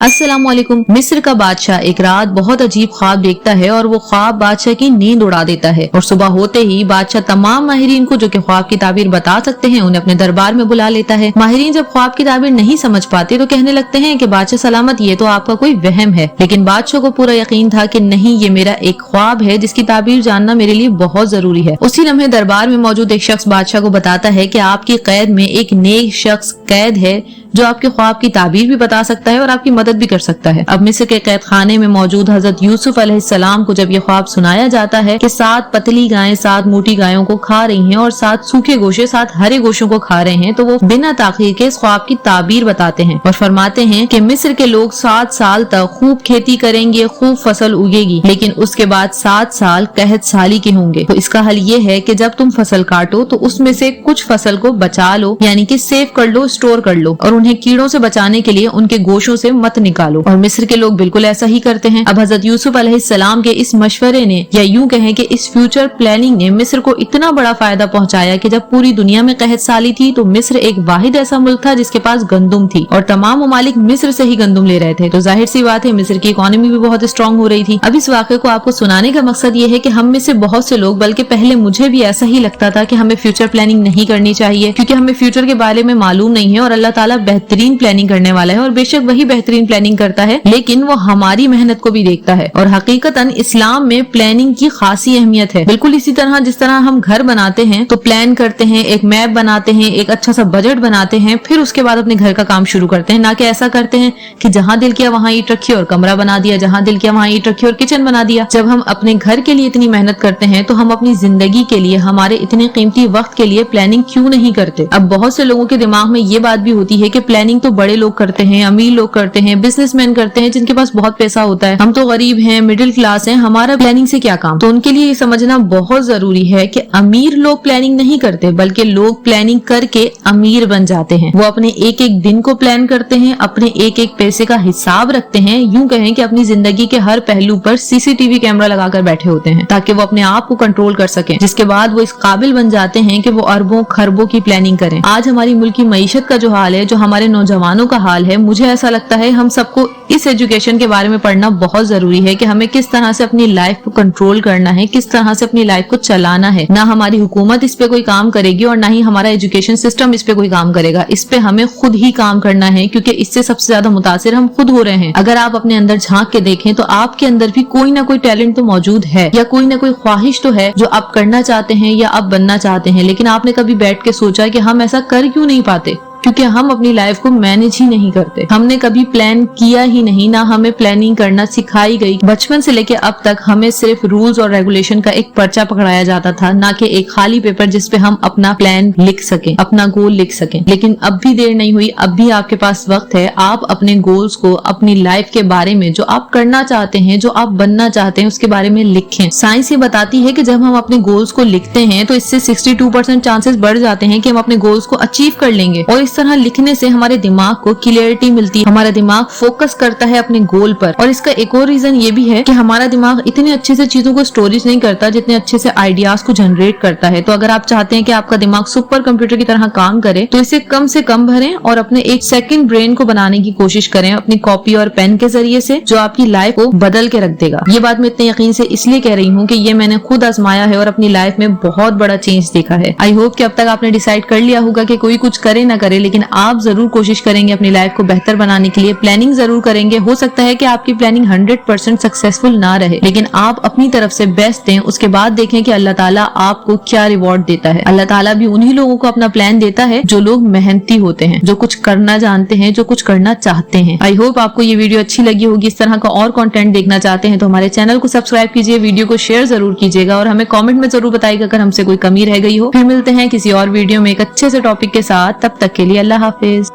अस्सलाम वालेकुम। मिस्र का बादशाह एक रात बहुत अजीब ख्वाब देखता है और वो ख्वाब बादशाह की नींद उड़ा देता है और सुबह होते ही बादशाह तमाम माहिरीन को जो कि ख्वाब की ताबीर बता सकते हैं उन्हें अपने दरबार में बुला लेता है। माहिरीन जब ख्वाब की ताबीर नहीं समझ पाते तो कहने लगते हैं कि बादशाह सलामत, ये तो आपका कोई वहम है। लेकिन बादशाह को पूरा यकीन था कि नहीं, ये मेरा एक ख्वाब है जिसकी ताबीर जानना मेरे लिए बहुत जरूरी है। उसी लम्हे दरबार में मौजूद एक शख्स बादशाह को बताता है कि आपकी कैद में एक नेक शख्स कैद है जो आपके ख्वाब की ताबीर भी बता सकता है और आपकी मदद भी कर सकता है। अब मिस्र के कैद खाने में मौजूद हजरत यूसुफ अलैहिस्सलाम को जब ये ख्वाब सुनाया जाता है कि 7 पतली गायें 7 मोटी गायों को खा रही हैं और 7 सूखे गोशे 7 हरे गोशों को खा रहे हैं, तो वो बिना ताखीर के इस ख्वाब की ताबीर बताते हैं और फरमाते हैं कि मिस्र के लोग 7 साल तक खूब खेती करेंगे, खूब फसल उगेगी, लेकिन उसके बाद 7 साल कहत साली के होंगे। तो इसका हल ये है कि जब तुम फसल काटो तो उसमें से कुछ फसल को बचा लो, यानी कि सेव कर लो, स्टोर कर लो, और उन्हें कीड़ों से बचाने के लिए उनके गोशों से मत निकालो। और मिस्र के लोग बिल्कुल ऐसा ही करते हैं। अब हजरत यूसुफ अलैहिस्सलाम के इस मशवरे ने, या यूं कहें कि इस फ्यूचर प्लानिंग ने मिस्र को इतना बड़ा फायदा पहुंचाया कि जब पूरी दुनिया में कहत साली थी तो मिस्र एक वाहिद ऐसा मुल्क था जिसके पास गंदुम थी और तमाम ममालिक मिस्र से ही गंदुम ले रहे थे। तो जाहिर सी बात है मिस्र की इकोनॉमी भी बहुत स्ट्रांग हो रही थी। अब इस वाक़े को आपको सुनाने का मकसद ये है कि हम में से बहुत से लोग, बल्कि पहले मुझे भी ऐसा ही लगता था कि हमें फ्यूचर प्लानिंग नहीं करनी चाहिए क्योंकि हमें फ्यूचर के बारे में मालूम नहीं है और अल्लाह ताला बेहतरीन प्लानिंग करने वाला है और बेशक वही बेहतरीन प्लानिंग करता है, लेकिन वो हमारी मेहनत को भी देखता है। और हकीकतन इस्लाम में प्लानिंग की खासी अहमियत है। बिल्कुल इसी तरह जिस तरह हम घर बनाते हैं तो प्लान करते हैं, एक मैप बनाते हैं, एक अच्छा सा बजट बनाते हैं, फिर उसके बाद अपने घर का काम शुरू करते हैं। ना कि ऐसा करते हैं कि जहाँ दिल किया वहाँ ईंट रखी और कमरा बना दिया, जहाँ दिल किया वहाँ ईंट रखी और किचन बना दिया। जब हम अपने घर के लिए इतनी मेहनत करते हैं तो हम अपनी जिंदगी के लिए, हमारे इतने कीमती वक्त के लिए प्लानिंग क्यों नहीं करते। अब बहुत से लोगों के दिमाग में ये बात भी होती है कि प्लानिंग तो बड़े लोग करते हैं, अमीर लोग करते हैं, बिजनेसमैन करते हैं जिनके पास बहुत पैसा होता है। हम तो गरीब हैं, मिडिल क्लास हैं, हमारा प्लानिंग से क्या काम। तो उनके लिए ये समझना बहुत जरूरी है कि अमीर लोग प्लानिंग नहीं करते, बल्कि लोग प्लानिंग करके अमीर बन जाते हैं। वो अपने एक एक दिन को प्लान करते हैं, अपने एक एक पैसे का हिसाब रखते हैं। यूं कहें कि अपनी जिंदगी के हर पहलू पर सीसीटीवी कैमरा लगाकर बैठे होते हैं ताकि वो अपने आप को कंट्रोल कर सकें, जिसके बाद वो इस काबिल बन जाते हैं कि वो अरबों खरबों की प्लानिंग करें। आज हमारी मुल्क की मईशत का जो हाल है, जो हमारे नौजवानों का हाल है, मुझे ऐसा लगता है हम सबको इस एजुकेशन के बारे में पढ़ना बहुत जरूरी है कि हमें किस तरह से अपनी लाइफ को कंट्रोल करना है, किस तरह से अपनी लाइफ को चलाना है। ना हमारी हुकूमत इस पे कोई काम करेगी और ना ही हमारा एजुकेशन सिस्टम इस पे कोई काम करेगा। इस पे हमें खुद ही काम करना है क्योंकि इससे सबसे ज्यादा मुतासिर हम खुद हो रहे हैं। अगर आप अपने अंदर झांक के देखें तो आपके अंदर भी कोई ना कोई टैलेंट तो मौजूद है या कोई ना कोई ख्वाहिश तो है जो आप करना चाहते हैं या आप बनना चाहते हैं, लेकिन आपने कभी बैठ के सोचा कि हम ऐसा कर क्यों नहीं पाते? क्योंकि हम अपनी लाइफ को मैनेज ही नहीं करते। हमने कभी प्लान किया ही नहीं, ना हमें प्लानिंग करना सिखाई गई। बचपन से लेके अब तक हमें सिर्फ रूल्स और रेगुलेशन का एक पर्चा पकड़ाया जाता था, ना कि एक खाली पेपर जिस पे हम अपना प्लान लिख सकें, अपना गोल लिख सकें। लेकिन अब भी देर नहीं हुई, अब भी आपके पास वक्त है। आप अपने गोल्स को, अपनी लाइफ के बारे में, जो आप करना चाहते हैं, जो आप बनना चाहते हैं, उसके बारे में लिखें। साइंस ये बताती है कि जब हम अपने गोल्स को लिखते हैं तो इससे 62% चांसेस बढ़ जाते हैं कि हम अपने गोल्स को अचीव कर लेंगे। और इस तरह लिखने से हमारे दिमाग को क्लियरिटी मिलती है, हमारा दिमाग फोकस करता है अपने गोल पर। और इसका एक और रीजन ये भी है कि हमारा दिमाग इतने अच्छे से चीजों को स्टोरेज नहीं करता जितने अच्छे से आइडियाज को जनरेट करता है। तो अगर आप चाहते हैं कि आपका दिमाग सुपर कंप्यूटर की तरह काम करे तो इसे कम से कम भरें और अपने एक सेकंड ब्रेन को बनाने की कोशिश करें अपनी कॉपी और पेन के जरिए से, जो आपकी लाइफ को बदल के रख देगा। ये बात मैं इतने यकीन से इसलिए कह रही हूँ कि ये मैंने खुद आजमाया है और अपनी लाइफ में बहुत बड़ा चेंज देखा है। आई होप कि अब तक आपने डिसाइड कर लिया होगा कि कोई कुछ करे ना करे, लेकिन आप जरूर कोशिश करेंगे अपनी लाइफ को बेहतर बनाने के लिए। प्लानिंग जरूर करेंगे। हो सकता है कि आपकी प्लानिंग 100% सक्सेसफुल ना रहे, लेकिन आप अपनी तरफ से बेस्ट दें। उसके बाद देखें कि अल्लाह ताला आपको क्या रिवॉर्ड देता है। अल्लाह ताला भी उन्हीं लोगों को अपना प्लान देता है जो लोग मेहनती होते हैं, जो कुछ करना जानते हैं, जो कुछ करना चाहते हैं। आई होप आपको ये वीडियो अच्छी लगी होगी। इस तरह का और कंटेंट देखना चाहते हैं तो हमारे चैनल को सब्सक्राइब कीजिए, वीडियो को शेयर जरूर कीजिएगा और हमें कमेंट में जरूर बताइएगा अगर हमसे कोई कमी रह गई हो। फिर मिलते हैं किसी और वीडियो में एक अच्छे से टॉपिक के साथ। तब तक के लिए अल्लाह हाफिज।